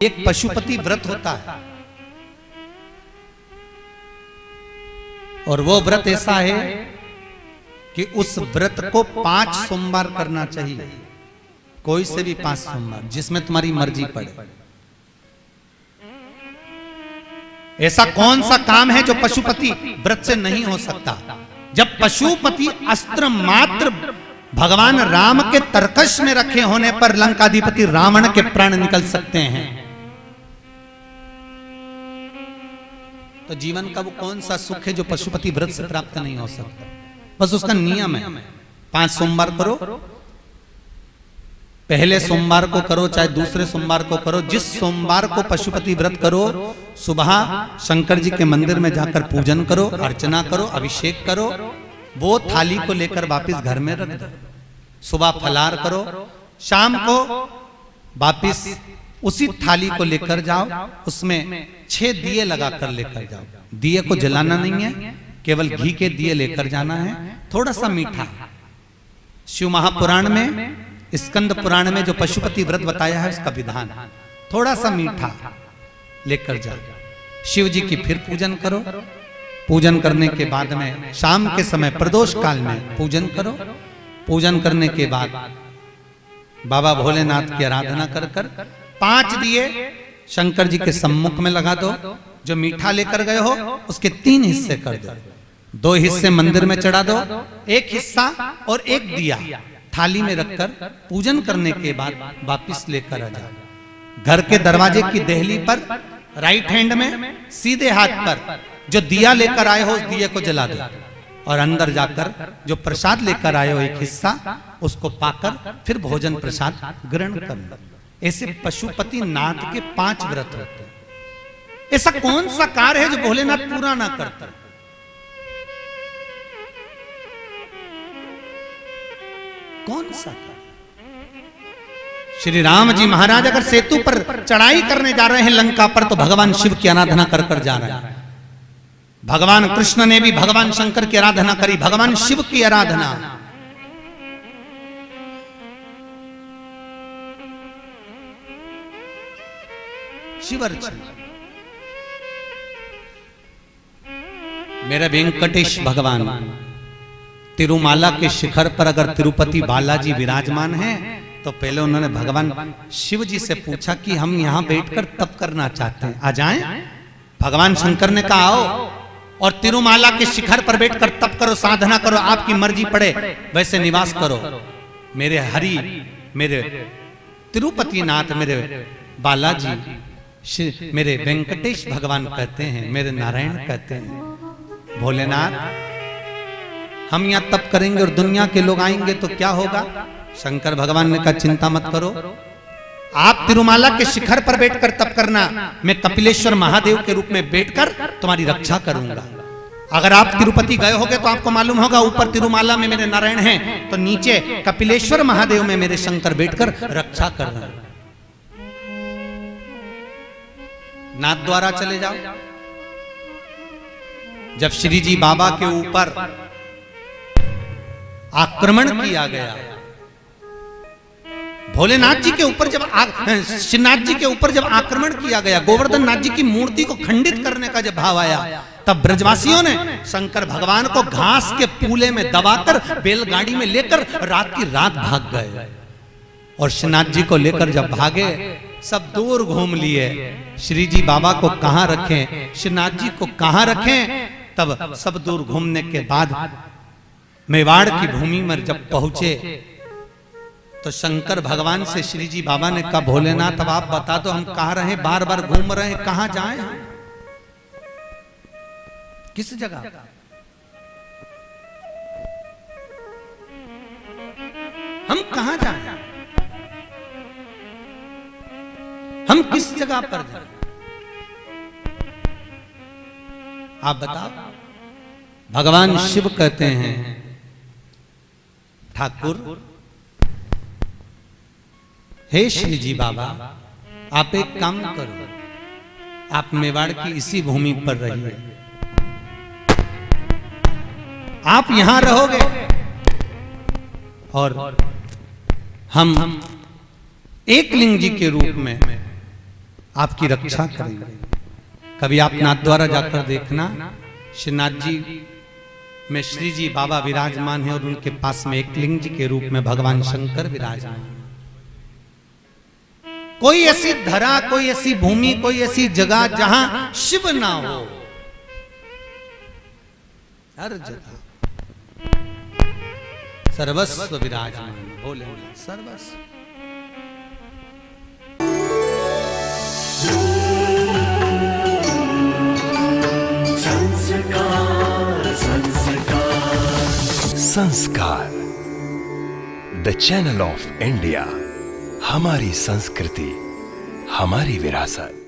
एक पशुपति व्रत होता है और वो व्रत ऐसा है कि उस व्रत को 5 सोमवार करना चाहिए, कोई से भी 5 सोमवार, जिसमें तुम्हारी मर्जी पड़े। ऐसा कौन सा काम है जो पशुपति व्रत से नहीं हो सकता? जब पशुपति अस्त्र मात्र भगवान राम के तरकश में रखे होने पर लंकाधिपति रावण के प्राण निकल सकते हैं, तो जीवन का वो कौन सा सुख है जो पशुपति व्रत से प्राप्त नहीं हो सकता? बस उसका नियम है, 5 सोमवार करो, पहले सोमवार को करो चाहे दूसरे सोमवार को करो। जिस सोमवार को पशुपति व्रत करो, सुबह शंकर जी के मंदिर में जाकर पूजन करो, अर्चना करो, अभिषेक करो, वो थाली को लेकर वापिस घर में रख दो। सुबह फलाहार करो, शाम को वापिस उसी थाली को लेकर जाओ, उसमें 6 दिए लगाकर लेकर जाओ। दिए को जलाना नहीं है, केवल घी के दिए लेकर जाना है, थोड़ा सा मीठा। शिव महापुराण में, स्कंद पुराण में जो पशुपति व्रत बताया है उसका विधान, थोड़ा सा मीठा लेकर जाओ। शिव जी की फिर पूजन करो, पूजन करने के बाद में शाम के समय प्रदोष काल में पूजन करो। पूजन करने के बाद बाबा भोलेनाथ की आराधना कर कर 5 दिए शंकर जी के सम्मुख में लगा दो। जो मीठा लेकर गए हो उसके 3 हिस्से कर दो, 2 हिस्से मंदिर में चढ़ा दो, 1 हिस्सा और 1 दिया थाली में रखकर पूजन करने के बाद वापिस लेकर आ जाओ। घर के दरवाजे की देहली पर राइट हैंड में सीधे हाथ पर जो दिया लेकर आए हो उस दिए को जला दो और अंदर जाकर जो प्रसाद लेकर आए हो 1 हिस्सा उसको पाकर फिर भोजन प्रसाद ग्रहण कर लो। ऐसे पशुपति नाथ के 5 व्रत होते हैं। ऐसा कौन सा कार्य है जो भोलेनाथ पूरा ना करता? कौन सा कार्य? श्री राम जी महाराज अगर सेतु पर चढ़ाई करने जा रहे हैं लंका पर, तो भगवान शिव की आराधना कर कर जा रहे हैं। भगवान कृष्ण ने भी भगवान शंकर की आराधना करी, भगवान शिव की आराधना। शिव अर्चना। मेरे वेंकटेश भगवान तिरुमाला के शिखर पर अगर तिरुपति बालाजी विराजमान हैं, तो पहले उन्होंने भगवान शिव जी से पूछा कि हम यहां बैठकर तप करना चाहते हैं, आ जाएं? भगवान शंकर ने कहा आओ, और तिरुमाला के शिखर पर बैठकर तप करो, साधना करो, आपकी मर्जी पड़े वैसे निवास करो। मेरे हरि, मेरे तिरुपति नाथ, मेरे बालाजी, मेरे वेंकटेश भगवान कहते हैं, मेरे नारायण कहते हैं, भोलेनाथ हम यहां तप करेंगे और दुनिया के लोग आएंगे तो क्या होगा? शंकर भगवान ने कहा चिंता मत करो, आप तिरुमाला के शिखर पर बैठकर तप करना, मैं कपिलेश्वर महादेव के रूप में बैठकर तुम्हारी रक्षा करूंगा। अगर आप तिरुपति गए होगे तो आपको मालूम होगा, ऊपर तिरुमाला में मेरे नारायण हैं, तो नीचे कपिलेश्वर महादेव में मेरे शंकर बैठकर रक्षा कर रहे हैं। नाथ द्वारा चले जाओ। जब श्री जी बाबा के ऊपर आक्रमण किया गया, भोलेनाथ जी के ऊपर जब श्रीनाथ जी के ऊपर जब आक्रमण किया गया, गोवर्धन नाथ जी की मूर्ति को खंडित करने का जब भाव आया, तब ब्रजवासियों ने शंकर भगवान को घास के पूले में दबाकर बैलगाड़ी में लेकर रात की रात भाग गए। और श्रीनाथ जी को लेकर जब भागे, सब दूर घूम लिए, श्री जी बाबा को कहां रखें, श्रीनाथ जी को कहां रखें। तब सब दूर घूमने के बाद मेवाड़ की भूमि में जब पहुंचे, तो शंकर भगवान से श्री जी बाबा ने कहा भोलेनाथ अब आप बता दो हम कहां रहे, बार बार घूम रहे हैं, कहां जाएं हम, किस जगह? हम कहां जाएं, हम किस जगह पर जाएं? आप बताओ। भगवान शिव कहते हैं ठाकुर, हे श्री जी बाबा आप एक काम करो, आप मेवाड़ की इसी भूमि पर रहिए, आप यहां रहोगे और हम एक लिंग जी के रूप में आपकी रक्षा करेंगे। कभी आप नाथ द्वारा जाकर देखना, श्रीनाथ जी में श्री जी बाबा विराजमान है और उनके पास में एक लिंग जी के रूप में भगवान शंकर विराजमान। कोई ऐसी धरा, कोई ऐसी भूमि, कोई ऐसी जगह जहां शिव ना हो, हर जगह सर्वस्व विराजमान। भोलेनाथ सर्वस्व। संस्कार, द चैनल ऑफ इंडिया। हमारी संस्कृति, हमारी विरासत।